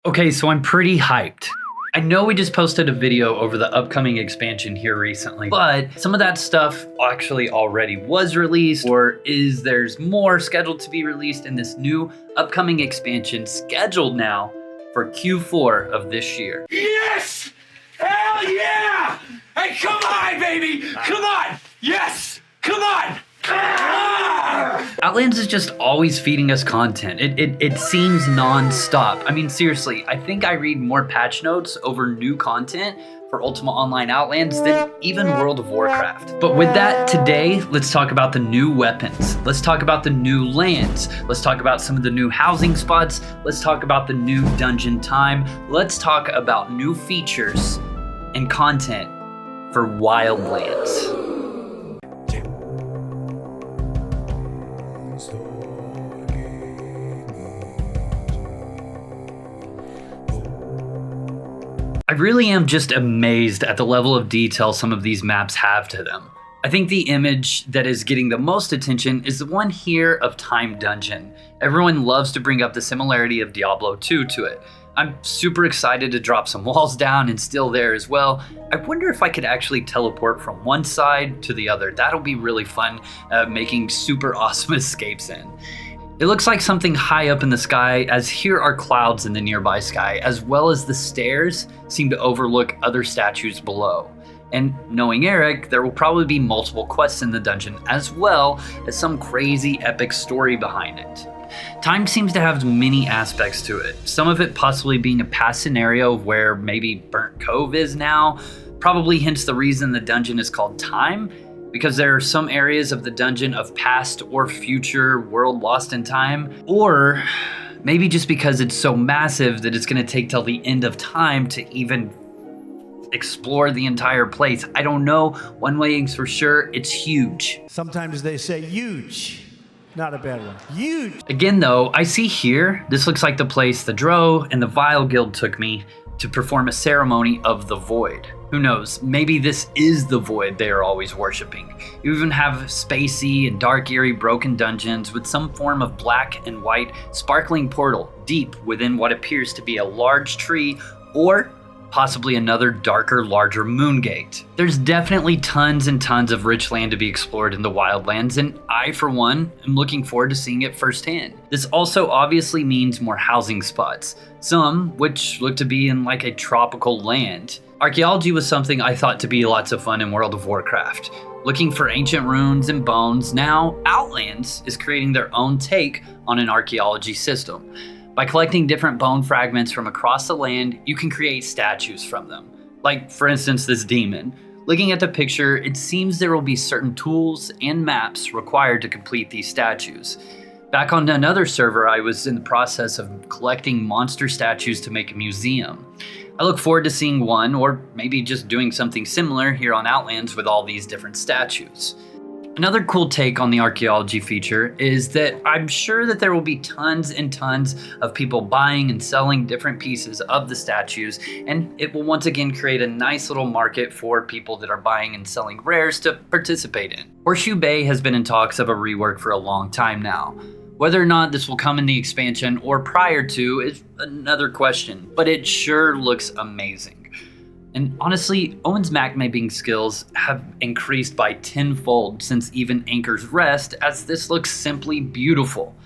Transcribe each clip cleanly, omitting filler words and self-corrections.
Okay, so I'm pretty hyped. I know we just posted a video over the upcoming expansion here recently, but some of that stuff actually already was released, or there's more scheduled to be released in this new upcoming expansion scheduled now for Q4 of this year. Yes! Hell yeah! Hey, come on, baby! Come on! Yes! Come on! Outlands is just always feeding us content. It seems non-stop. I mean, seriously, I think I read more patch notes over new content for Ultima Online Outlands than even World of Warcraft. But with that, today, let's talk about the new weapons. Let's talk about the new lands. Let's talk about some of the new housing spots. Let's talk about the new dungeon time. Let's talk about new features and content for Wildlands. I really am just amazed at the level of detail some of these maps have to them. I think the image that is getting the most attention is the one here of Time Dungeon. Everyone loves to bring up the similarity of Diablo 2 to it. I'm super excited to drop some walls down and still there as well. I wonder if I could actually teleport from one side to the other. That'll be really fun, making super awesome escapes in. It looks like something high up in the sky, as here are clouds in the nearby sky, as well as the stairs seem to overlook other statues below. And knowing Eric, there will probably be multiple quests in the dungeon, as well as some crazy epic story behind it. Time seems to have many aspects to it, some of it possibly being a past scenario of where maybe Burnt Cove is now, probably hence the reason the dungeon is called Time, because there are some areas of the dungeon of past or future world lost in time, or maybe just because it's so massive that it's going to take till the end of time to even explore the entire place. I don't know. One way is for sure, it's huge. Sometimes they say huge. Not a bad one. Huge. Again though, I see here, this looks like the place the Drow and the Vile Guild took me to perform a ceremony of the Void. Who knows, maybe this is the Void they are always worshipping. You even have spacey and dark eerie broken dungeons with some form of black and white sparkling portal deep within what appears to be a large tree or possibly another darker, larger moon gate. There's definitely tons and tons of rich land to be explored in the Wildlands, and I, for one, am looking forward to seeing it firsthand. This also obviously means more housing spots, some which look to be in like a tropical land. Archeology was something I thought to be lots of fun in World of Warcraft. Looking for ancient ruins and bones, now Outlands is creating their own take on an archeology system. By collecting different bone fragments from across the land, you can create statues from them. Like, for instance, this demon. Looking at the picture, it seems there will be certain tools and maps required to complete these statues. Back on another server, I was in the process of collecting monster statues to make a museum. I look forward to seeing one, or maybe just doing something similar here on Outlands with all these different statues. Another cool take on the archaeology feature is that I'm sure that there will be tons and tons of people buying and selling different pieces of the statues, and it will once again create a nice little market for people that are buying and selling rares to participate in. Horseshoe Bay has been in talks of a rework for a long time now. Whether or not this will come in the expansion or prior to is another question, but it sure looks amazing. And honestly, Owen's map mapping skills have increased by tenfold since even Anchor's Rest, as this looks simply beautiful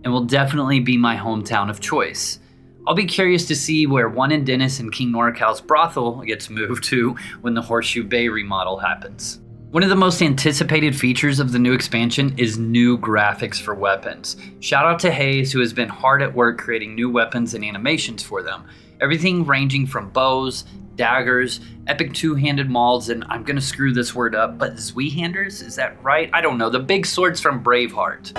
and will definitely be my hometown of choice. I'll be curious to see where One in Dennis and King Norcal's brothel gets moved to when the Horseshoe Bay remodel happens. One of the most anticipated features of the new expansion is new graphics for weapons. Shout out to Hayes, who has been hard at work creating new weapons and animations for them. Everything ranging from bows, daggers, epic two-handed mauls, and I'm gonna screw this word up, but Zweihanders, is that right? I don't know, the big swords from Braveheart.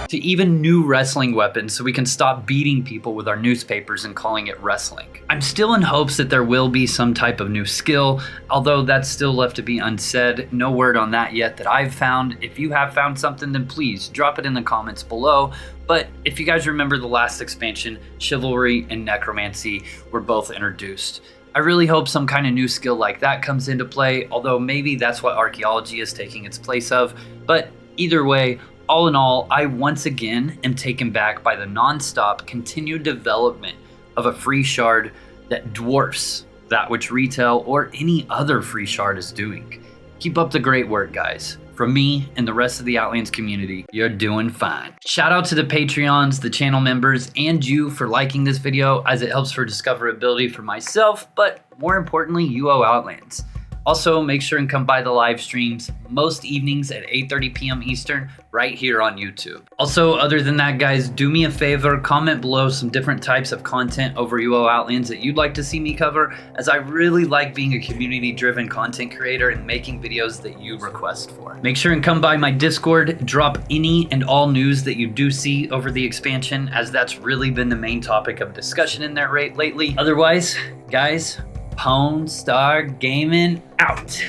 To even new wrestling weapons so we can stop beating people with our newspapers and calling it wrestling. I'm still in hopes that there will be some type of new skill, although that's still left to be unsaid. No word on that yet that I've found. If you have found something, then please drop it in the comments below. But if you guys remember the last expansion, Chivalry and Necromancy were both introduced. I really hope some kind of new skill like that comes into play, although maybe that's what archaeology is taking its place of. But either way, All in all, I once again am taken back by the non-stop continued development of a free shard that dwarfs that which retail or any other free shard is doing. Keep up the great work, guys. From me and the rest of the Outlands community, you're doing fine. Shout out to the Patreons, the channel members, and you for liking this video, as it helps for discoverability for myself, but more importantly, UO Outlands. Also, make sure and come by the live streams most evenings at 8:30 p.m. Eastern right here on YouTube. Also, other than that, guys, do me a favor, comment below some different types of content over UO Outlands that you'd like to see me cover, as I really like being a community-driven content creator and making videos that you request for. Make sure and come by my Discord, drop any and all news that you do see over the expansion, as that's really been the main topic of discussion in there lately. Otherwise, guys, Pwn Star Gaming out.